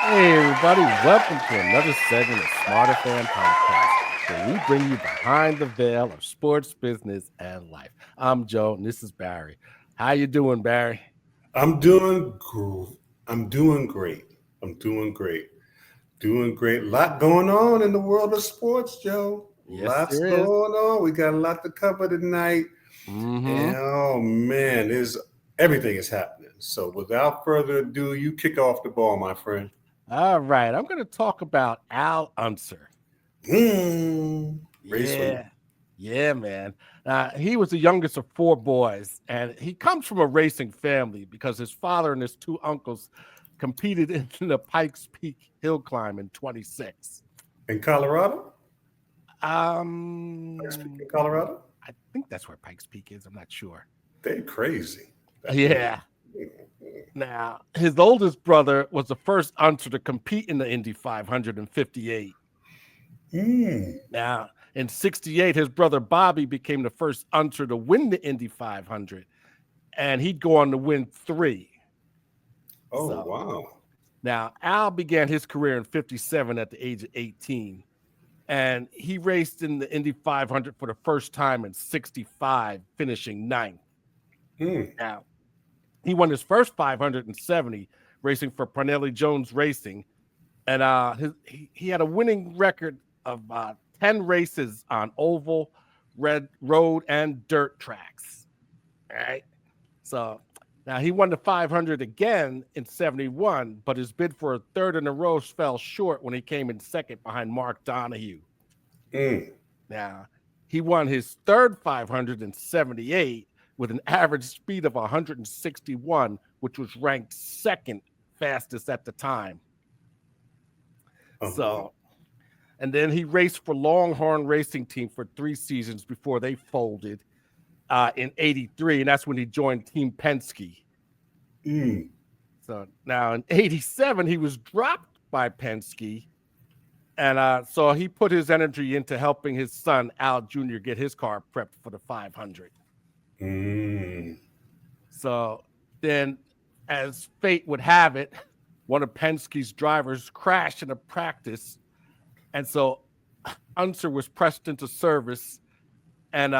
Hey, everybody, welcome to another segment of Smarterfan podcast, where we bring you behind the veil of sports, business, and life. I'm Joe, and this is Barry. How you doing, Barry? I'm doing I'm doing great. I'm doing great. Doing great. Lot going on in the world of sports, Joe. Yes, Lots there is. going on. We got a lot to cover tonight. Mm-hmm. And oh man, there's everything is happening. So without further ado, you kick off the ball, my friend. All right, I'm going to talk about Al Unser. Race for Yeah, yeah, man. He was the youngest of four boys, and he comes from a racing family because his father and his two uncles competed in the Pikes Peak hill climb in 26. in Colorado. I speak Um, in Colorado. I think that's where Pikes Peak is. I'm not sure. They crazy. That man. Yeah. Now, his oldest brother was the first hunter to compete in the Indy 500 in 58. Mm. Now, in 68, his brother Bobby became the first hunter to win the Indy 500, and he'd go on to win three. Oh So wow. now Al began his career in 57 at the age of 18, and he raced in the Indy 500 for the first time in 65, finishing ninth. Mm. Now, he won his first 570 racing for Parnelli Jones Racing, and he had a winning record of 10 races on oval, red road, and dirt tracks. All right. So now he won the 500 again in 71, but his bid for a third in a row fell short when he came in second behind Mark Donahue. Mm. Now, he won his third 500 in 78 with an average speed of 161, which was ranked second fastest at the time. Uh-huh. So, and then he raced for Longhorn Racing Team for 3 seasons before they folded in 83, and that's when he joined Team Penske. Mm. So now in 87, he was dropped by Penske. And so he put his energy into helping his son, Al Jr., get his car prepped for the 500. Mm. So then, as fate would have it, one of Penske's drivers crashed in a practice. And so Unser was pressed into service. And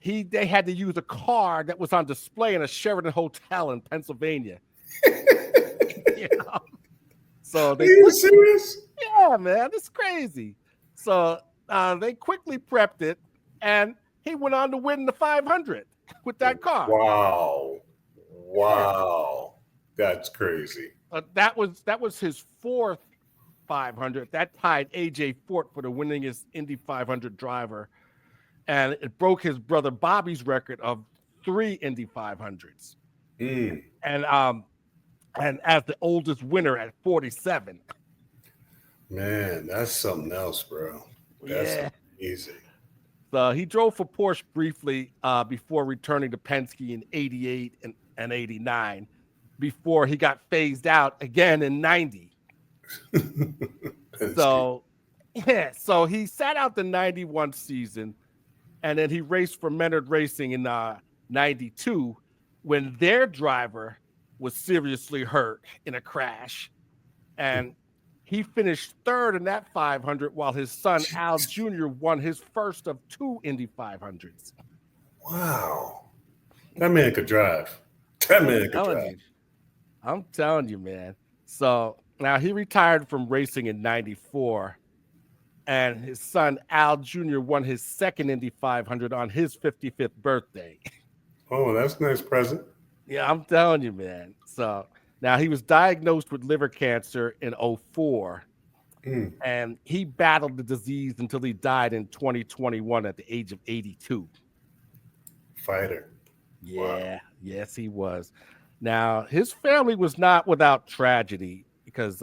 they had to use a car that was on display in a Sheraton hotel in Pennsylvania. You know? So Are they you quickly, serious? yeah, man, it's crazy. So they quickly prepped it, and he went on to win the 500 with that car. Wow. Yeah, Wow. That's crazy. that was his fourth 500. That tied AJ Fort for the winningest Indy 500 driver, and it broke his brother Bobby's record of 3 Indy 500s. Mm. And as the oldest winner at 47. Man, that's something else, bro. That's Yeah. amazing. So he drove for Porsche briefly before returning to Penske in 88 and 89 before he got phased out again in 90. Penske. So, yeah, so he sat out the 91 season, and then he raced for Menard Racing in 92 when their driver was seriously hurt in a crash. And he finished third in that 500 while his son Al Jr. won his first of 2 Indy 500s. Wow. That man could drive. That I'm man could telling drive. you. I'm telling you, man. So now he retired from racing in 94, and his son Al Jr. won his second Indy 500 on his 55th birthday. Oh, that's a nice present. Yeah, I'm telling you, man. So now he was diagnosed with liver cancer in '04, Mm. and he battled the disease until he died in 2021 at the age of 82. Fighter. Wow. Yeah, yes, he was. Now, his family was not without tragedy because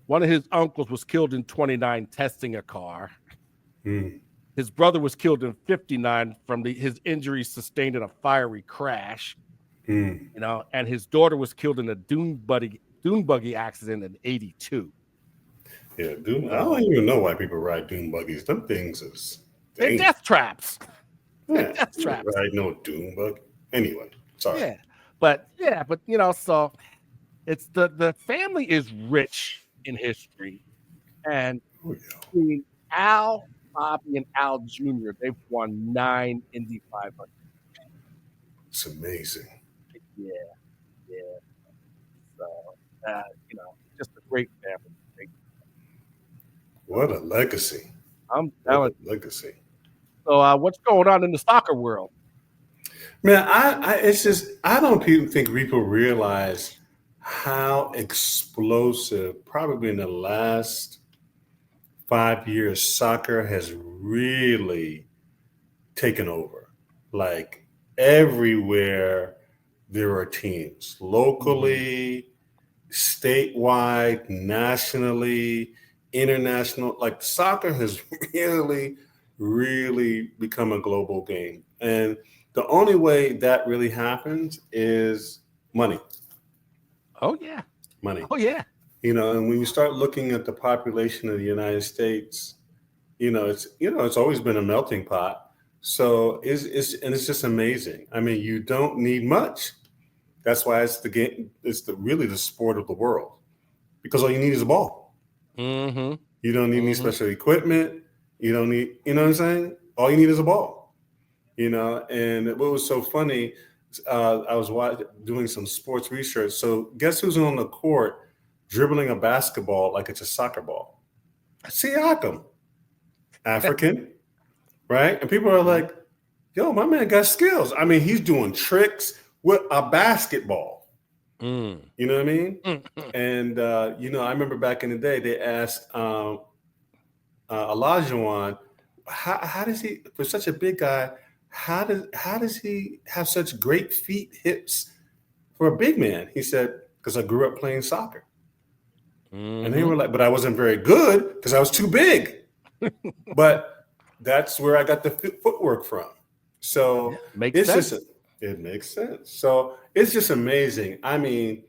one of his uncles was killed in 29 testing a car. Mm. His brother was killed in 59 from his injuries sustained in a fiery crash, Mm. and his daughter was killed in a dune buggy accident in 82. Yeah, dude. I So don't even know why people ride dune buggies. Them things is they're dangerous. death traps. They're Yeah, death you traps. ride no dune buggy. Anyway, sorry. Yeah. But so It's the family is rich in history, and Oh, yeah. between Al, Bobby, and Al Jr., they've won 9 Indy 500. It's amazing. Yeah, yeah. So, just a great family. What a legacy. I'm What telling a you. legacy. So, what's going on in the soccer world? Man, it's just, I don't think people realize how explosive, probably in the last 5 years, soccer has really taken over. Like everywhere, there are teams locally, statewide, nationally, international. Like soccer has really, really become a global game. And the only way that really happens is money, Oh yeah, money. oh yeah. And when you start looking at the population of the United States, it's always been a melting pot. So it's just amazing. I mean, you don't need much. That's why it's the game. It's really the sport of the world because all you need is a ball. Mm-hmm. You don't need any Mm-hmm. special equipment. You don't need, you know what I'm saying? All you need is a ball. And what was so funny, I was doing some sports research. So guess who's on the court dribbling a basketball like it's a soccer ball? Siakam, African, right? And people are like, yo, my man got skills. I mean, he's doing tricks with a basketball. Mm. You know what I mean? Mm-hmm. And I remember back in the day, they asked Olajuwon, how does he, for such a big guy, how does he have such great feet, hips for a big man? He said, because I grew up playing soccer. And they Mm-hmm. were like, but I wasn't very good because I was too big. But that's where I got the footwork from. Yeah, So makes it's just, sense. it makes sense. So it's just amazing. I mean,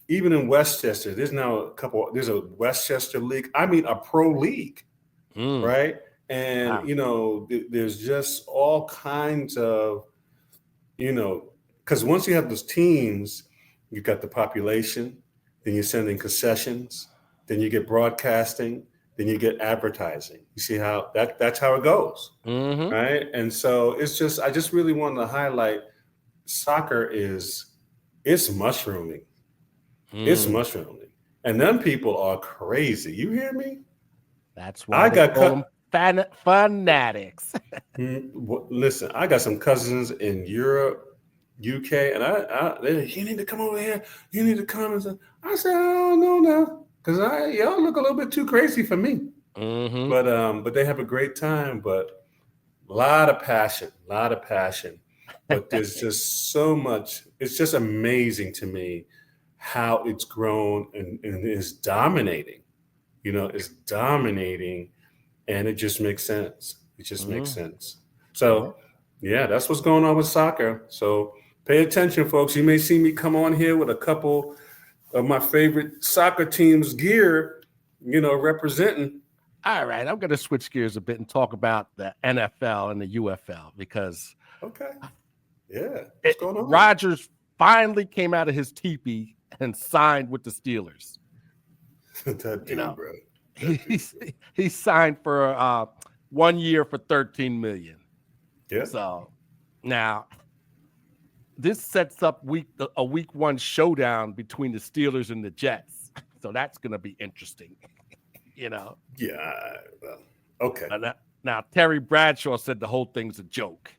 even in Westchester, there's a Westchester league. I mean, a pro league, Mm. right? And, Wow. there's just all kinds of, because once you have those teams, you've got the population, then you're sending concessions, then you get broadcasting, then you get advertising. You see how that's how it goes, Mm-hmm. right? And so I just really wanted to highlight soccer it's mushrooming. It's Mm. mushrooming. And them people are crazy. You hear me? That's why I they got call them cut. fanatics. Listen, I got some cousins in Europe, UK, and you need to come over here. You need to come. And I said, I don't know now, because y'all look a little bit too crazy for me. Mm-hmm. But they have a great time. But a lot of passion, a lot of passion. But there's just so much. It's just amazing to me how it's grown and is dominating. It's dominating, and it just makes sense. It just makes Mm. sense. Yeah. So, yeah, that's what's going on with soccer. So, pay attention, folks. You may see me come on here with a couple of my favorite soccer teams' gear, representing. All right, I'm going to switch gears a bit and talk about the NFL and the UFL because Okay. Yeah. What's going on? Rodgers finally came out of his teepee and signed with the Steelers. That You dude, know, bro. he That dude, he, bro. he signed for 1 year for 13 million. Yeah. So now this sets up a week one showdown between the Steelers and the Jets. So that's going to be interesting. you know. Yeah. Well, okay. Now Terry Bradshaw said the whole thing's a joke.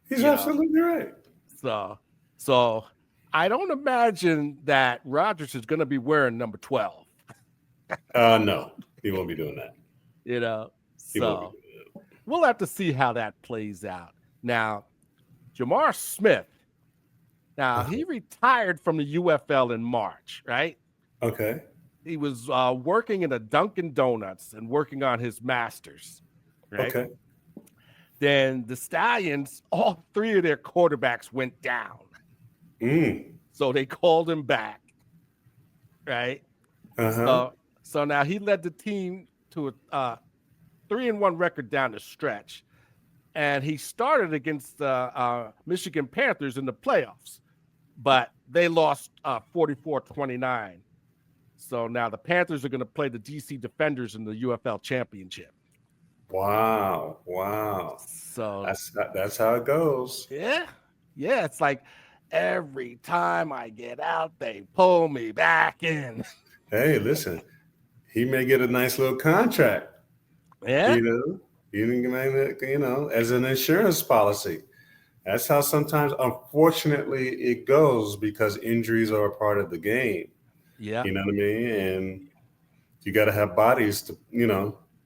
He's You know, absolutely right. so I don't imagine that Rodgers is going to be wearing number 12. No, he won't be doing that. You know, He won't be so doing we'll have to see how that plays out. Now, Jamar Smith. Now that. he retired from the UFL in March, right? Okay. He was working in a Dunkin' Donuts and working on his master's, right? Okay. Then the Stallions, all three of their quarterbacks went down. Mm. So they called him back, right? Uh-huh. So now he led the team to a 3-1 record down the stretch. And he started against the Michigan Panthers in the playoffs. But they lost 44-29. So now the Panthers are going to play the DC Defenders in the UFL Championship. Wow. So That's how it goes. yeah, it's like every time I get out, they pull me back in. Hey, listen, he may get a nice little contract. Yeah, As an insurance policy. That's how sometimes, unfortunately, it goes because injuries are a part of the game. yeah, You know what I mean? And you got to have bodies to,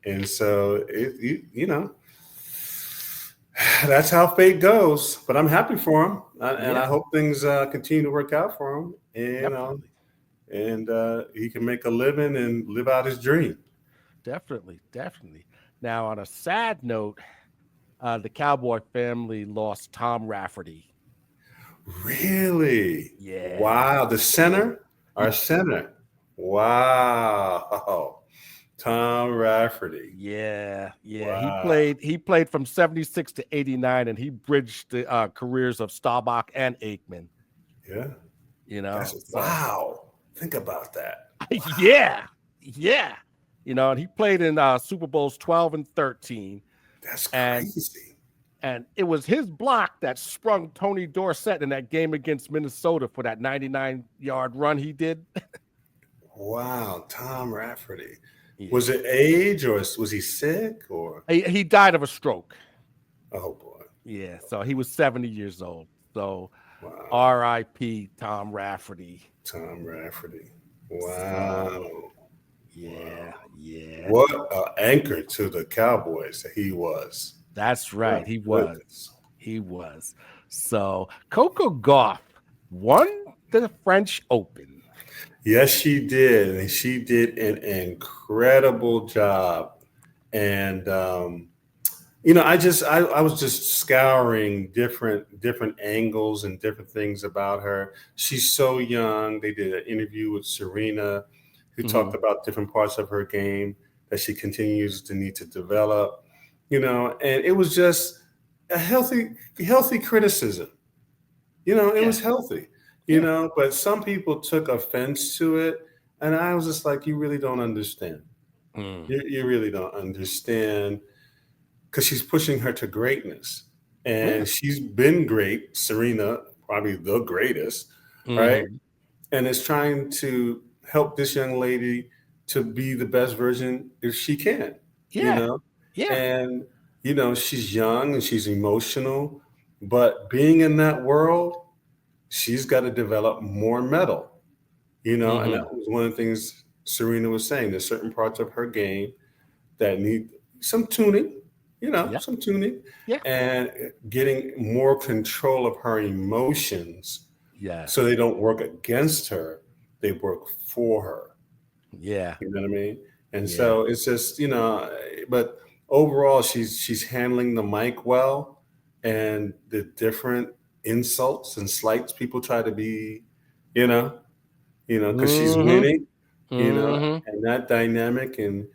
and so that's how fate goes. But I'm happy for him, and I hope things continue to work out for him. And and he can make a living and live out his dream. definitely. Now, on a sad note, the Cowboy family lost Tom Rafferty. Really? Yeah. Wow. The center? Our center. Wow. Tom Rafferty. Yeah. Wow. He played from 76 to 89, and he bridged the careers of Staubach and Aikman. Yeah. So, wow. Think about that. yeah. And he played in Super Bowls 12 and 13. That's crazy. And it was his block that sprung Tony Dorsett in that game against Minnesota for that 99-yard run he did. Wow, Tom Rafferty. Yeah. Was it age or was he sick or? He died of a stroke. Oh boy. Yeah, so he was 70 years old. So wow. R.I.P. Tom Rafferty. Tom Rafferty. Wow. Yeah. What an anchor to the Cowboys he was. That's right. He was. So Coco Gauf won the French Open. Yes, she did. And she did an incredible job. And, I was just scouring different angles and different things about her. She's so young. They did an interview with Serena who talked about different parts of her game that she continues to need to develop. And it was just a healthy criticism. It was healthy, but some people took offense to it. And I was just like, you really don't understand. You really don't understand because she's pushing her to greatness. And she's been great, Serena, probably the greatest, right? And is trying to help this young lady to be the best version if she can, And, she's young and she's emotional, but being in that world, she's got to develop more metal, and that was one of the things Serena was saying. There's certain parts of her game that need some tuning, some tuning and getting more control of her emotions. Yeah. So they don't work against her. They work for her. Yeah. You know what I mean? And so it's just, but overall she's handling the mic well, and the different insults and slights people try to be, because she's winning, and that dynamic. And,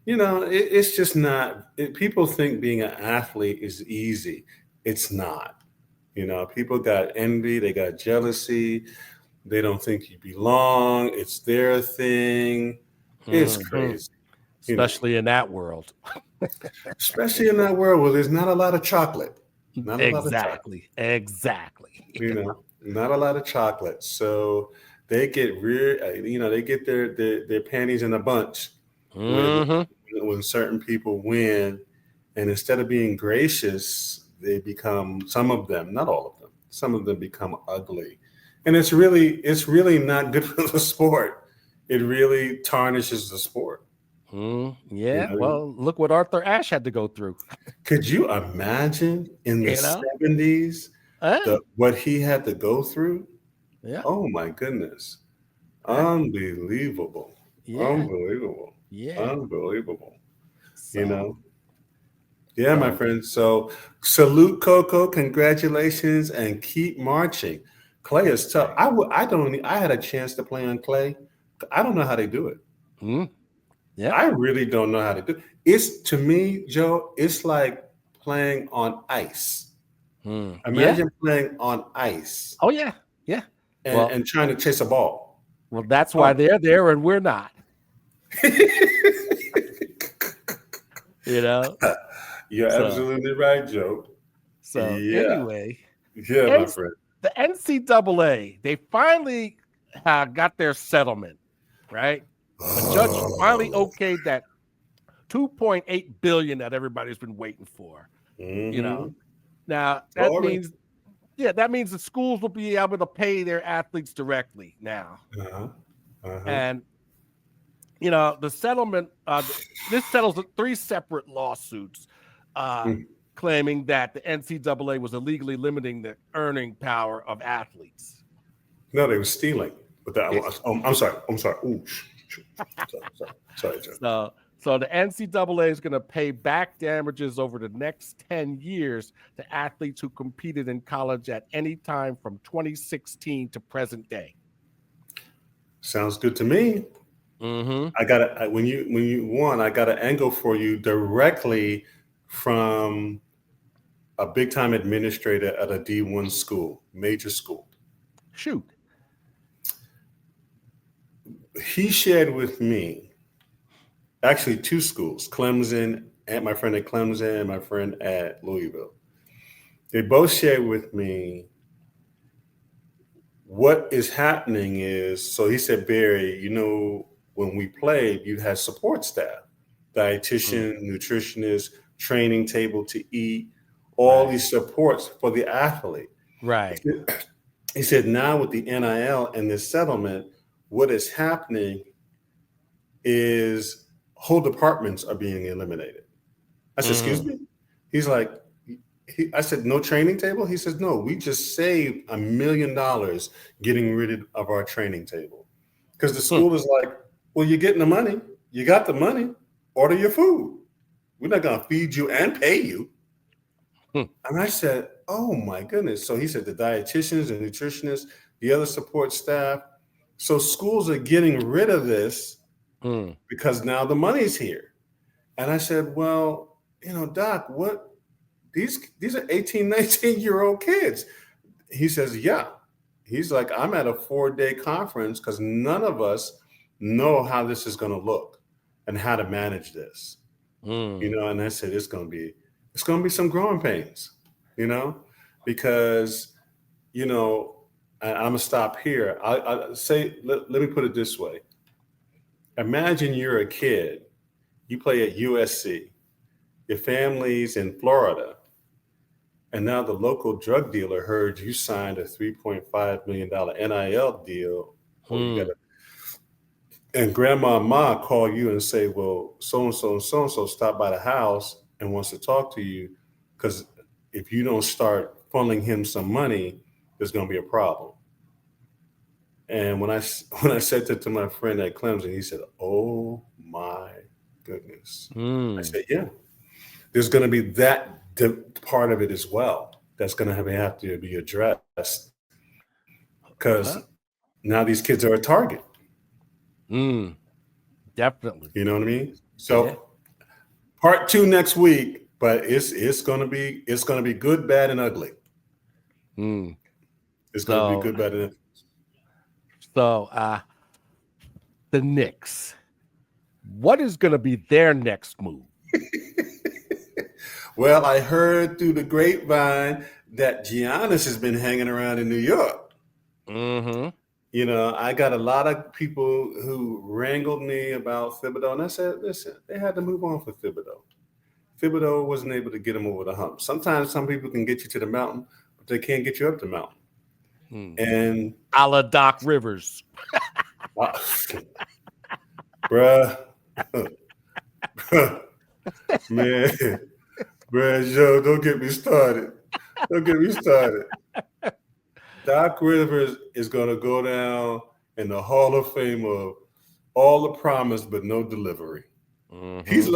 it's just not, people think being an athlete is easy. It's not. People got envy, they got jealousy. They don't think you belong. It's their thing. It's crazy. Especially in that world. Especially in that world where there's not a lot of chocolate. Not a lot of chocolate. Exactly. Not a lot of chocolate. So they get they get their panties in a bunch when certain people win. And instead of being gracious, they become, some of them, not all of them, some of them become ugly. And it's really not good for the sport. It really tarnishes the sport. Well, look what Arthur Ashe had to go through. Could you imagine in the 70s what he had to go through? Yeah. Oh my goodness. Unbelievable. Unbelievable. Unbelievable. So, my friend. So salute Coco. Congratulations and keep marching. Clay is tough. I had a chance to play on clay. I don't know how they do it. I really don't know how to do it. It's, to me, Joe, it's like playing on ice. Imagine playing on ice. Oh yeah. and trying to chase a ball. Well, that's why they're there and we're not. You're absolutely right, Joe. So anyway, my friend. The NCAA, they finally got their settlement, right? The judge finally okayed that $2.8 billion that everybody's been waiting for. Now that means the schools will be able to pay their athletes directly now. And the settlement, this settles 3 separate lawsuits claiming that the NCAA was illegally limiting the earning power of athletes. No, they were stealing. But I'm sorry. Ooh, sorry, Joe. So the NCAA is going to pay back damages over the next 10 years to athletes who competed in college at any time from 2016 to present day. Sounds good to me. I got when you won, I got an angle for you directly from a big time administrator at a D1 school, major school. Shoot. He shared with me actually 2 schools, Clemson, and my friend at Clemson and my friend at Louisville. They both shared with me what is happening is, so he said, Barry, when we played, you had support staff, dietitian, nutritionist, training table to eat, all these supports for the athlete. Right. He said, now with the NIL and this settlement, what is happening is whole departments are being eliminated. I said, excuse me? He's like, I said, no training table? He says, no, we just saved $1 million getting rid of our training table. Because the school is like, well, you're getting the money. You got the money. Order your food. We're not going to feed you and pay you. And I said, oh, my goodness. So he said the dietitians and nutritionists, the other support staff. So schools are getting rid of this because now the money's here. And I said, well, Doc, what? These are 18, 19-year-old kids. He says, yeah. He's like, I'm at a 4-day conference because none of us know how this is going to look and how to manage this. And I said, it's going to be some growing pains, because, I'm going to stop here. I say, let me put it this way. Imagine you're a kid, you play at USC, your family's in Florida, and now the local drug dealer heard you signed a $3.5 million NIL deal. And grandma and ma call you and say, well, so-and-so and so-and-so stopped by the house and wants to talk to you, because if you don't start funneling him some money, there's going to be a problem. And when I said that to my friend at Clemson, he said, oh my goodness. I said, yeah, there's going to be that part of it as well that's going to have to be addressed, because now these kids are a target. Definitely. You know what I mean? So part 2 next week, but it's going to be good, bad, and ugly. It's going to be good, bad, and ugly. So the Knicks, what is going to be their next move? Well, I heard through the grapevine that Giannis has been hanging around in New York. I got a lot of people who wrangled me about Thibodeau, and I said, listen, they had to move on for Thibodeau. Thibodeau wasn't able to get him over the hump. Sometimes some people can get you to the mountain, but they can't get you up the mountain. And a la Doc Rivers. Bruh. Man. Bruh, Joe, don't get me started. Doc Rivers is going to go down in the Hall of Fame of all the promise but no delivery. He's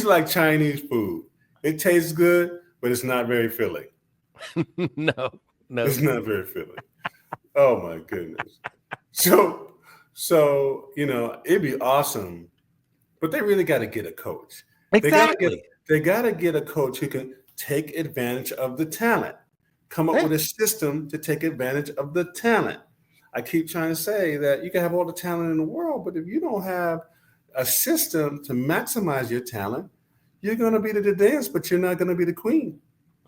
like Chinese food. It tastes good, but it's not very filling. No. It's not very filling. Oh my goodness. So it'd be awesome, but they really got to get a coach. Exactly. They got to get a coach who can take advantage of the talent. Come up with a system to take advantage of the talent. I keep trying to say that you can have all the talent in the world, but if you don't have a system to maximize your talent, you're going to be the dance, but you're not going to be the queen.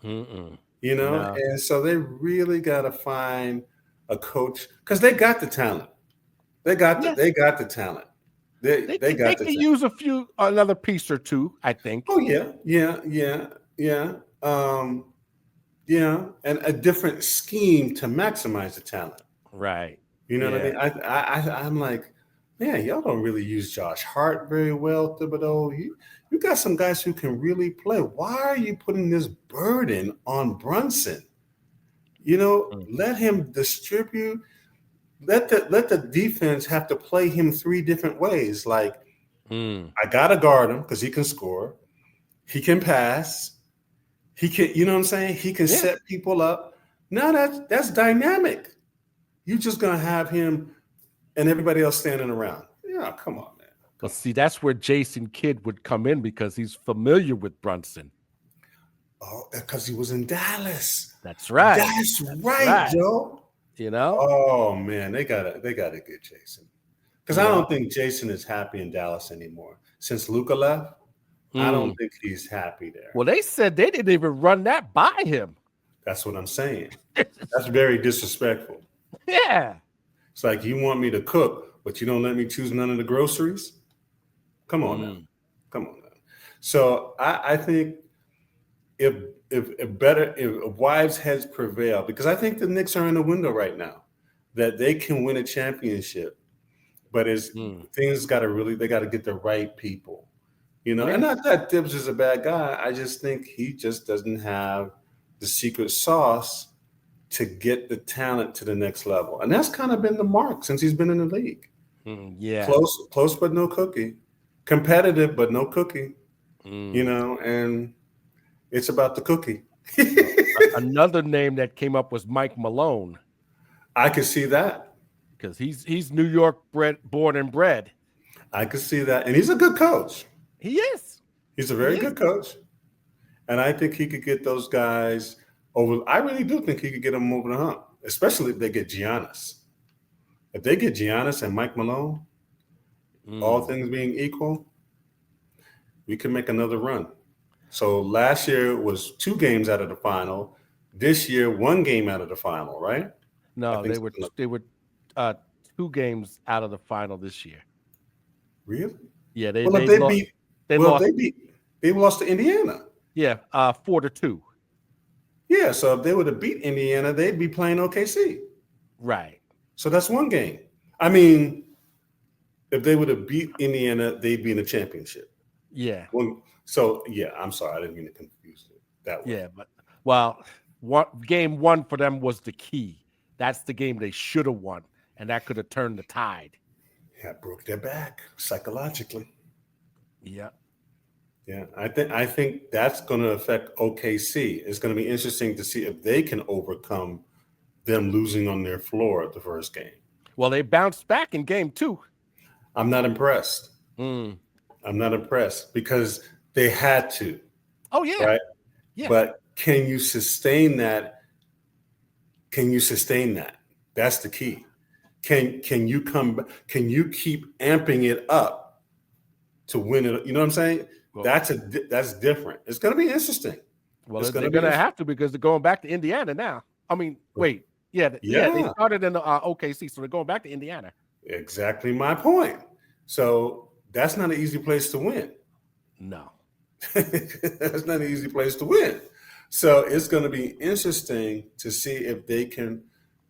Mm-mm. You know, No. and so they really got to find a coach because they got the talent. They got the talent. They They got the can talent. use another piece or two, I think. Oh yeah. Yeah, and a different scheme to maximize the talent. Right. You know Yeah. what I mean? I'm like, man, y'all don't really use Josh Hart very well, Thibodeau. You got some guys who can really play. Why are you putting this burden on Brunson? You know, let him distribute. Let the defense have to play him three different ways. Like, I gotta guard him because he can score, he can pass, he can, you know what I'm saying? He can set people up. Now that's dynamic. You're just gonna have him and everybody else standing around. Yeah, come on, man. But see, that's where Jason Kidd would come in because he's familiar with Brunson. Oh, because he was in Dallas. That's right. That's right, Joe. You know? Oh man, they gotta get Jason. Because I don't think Jason is happy in Dallas anymore. Since Luka left, I don't think he's happy there. Well, they said they didn't even run that by him. That's what I'm saying. That's very disrespectful. Yeah. It's like you want me to cook, but you don't let me choose none of the groceries. Come on now. Come on now. So I think if wives' heads prevail, because I think the Knicks are in a window right now that they can win a championship, but things got to they got to get the right people, you know. And not that Tibbs is a bad guy. I just think he just doesn't have the secret sauce to get the talent to the next level, and that's kind of been the mark since he's been in the league. Close, but no cookie. Competitive, but no cookie. You know, and it's about the cookie. Another name that came up was Mike Malone. I could see that because he's New York born and bred. I could see that, and he's a good coach. He is. He's a very good coach, and I think he could get those guys over. I really do think he could get them over the hump, especially if they get Giannis. If they get Giannis and Mike Malone, all things being equal, we can make another run. So last year was 2 games out of the final. This year, 1 game out of the final, right? No, they were 2 games out of the final this year. Really? Yeah, they lost to Indiana. Yeah, 4-2. Yeah, so if they would have beat Indiana, they'd be playing OKC. Right. So that's 1 game. I mean, if they would have beat Indiana, they'd be in the championship. Yeah. So yeah, I'm sorry, I didn't mean to confuse it that way. Yeah, but game 1 for them was the key. That's the game they should have won, and that could have turned the tide. Yeah, broke their back psychologically. Yeah. Yeah, I think that's going to affect OKC. It's going to be interesting to see if they can overcome them losing on their floor at the first game. Well, they bounced back in game 2. I'm not impressed. I'm not impressed because they had to. Oh, yeah. Right? Yeah. But can you sustain that? That's the key. Can you keep amping it up to win it? You know what I'm saying? Well, that's different. It's going to be interesting. Well, they're going to have to because they're going back to Indiana now. I mean, wait. Yeah. They started in the OKC, so they're going back to Indiana. Exactly my point. So that's not an easy place to win. No. That's not an easy place to win. So it's going to be interesting to see if they can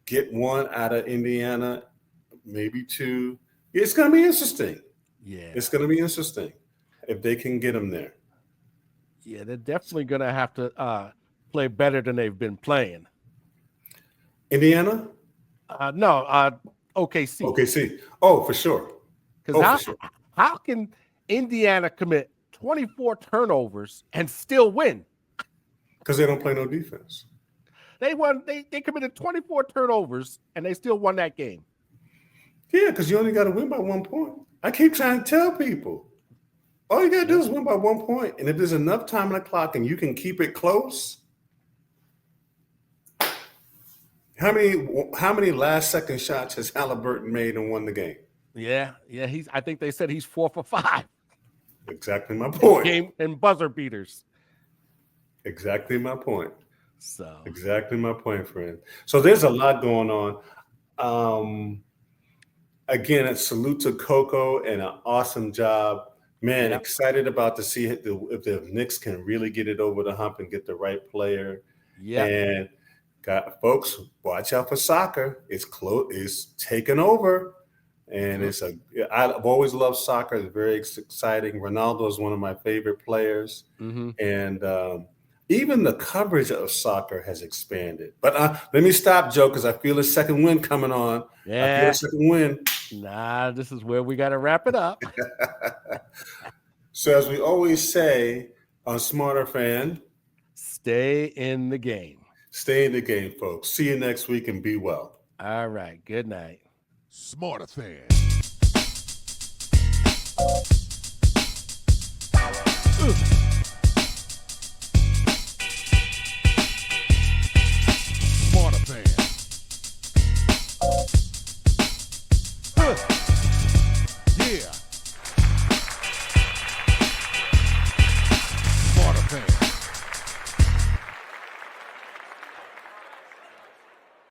get 1 out of Indiana, maybe 2. It's going to be interesting. Yeah. It's going to be interesting if they can get them there. Yeah, they're definitely going to have to play better than they've been playing. Indiana? No, OKC. OKC. Oh, for sure. Because how can Indiana commit 24 turnovers and still win? Because they don't play no defense. They won. They committed 24 turnovers and they still won that game. Yeah, because you only got to win by 1 point. I keep trying to tell people, all you got to do is win by 1 point. And if there's enough time on the clock and you can keep it close, How many last second shots has Halliburton made and won the game? Yeah. I think they said he's 4 for 5. Exactly my point. Game and buzzer beaters. Exactly my point. So Exactly my point, friend. So there's a lot going on. Again, a salute to Coco and an awesome job. Man, Yep. excited about to see if the Knicks can really get it over the hump and get the right player. yeah. And folks, watch out for soccer. It's taking over. And I've always loved soccer. It's very exciting. Ronaldo is one of my favorite players. Mm-hmm. And even the coverage of soccer has expanded. But let me stop, Joe, because I feel a second wind coming on. Yeah. I feel a second wind. Nah, this is where we got to wrap it up. So as we always say on Smarterfan, stay in the game. Stay in the game, folks. See you next week and be well. All right. Good night. Smarterfan.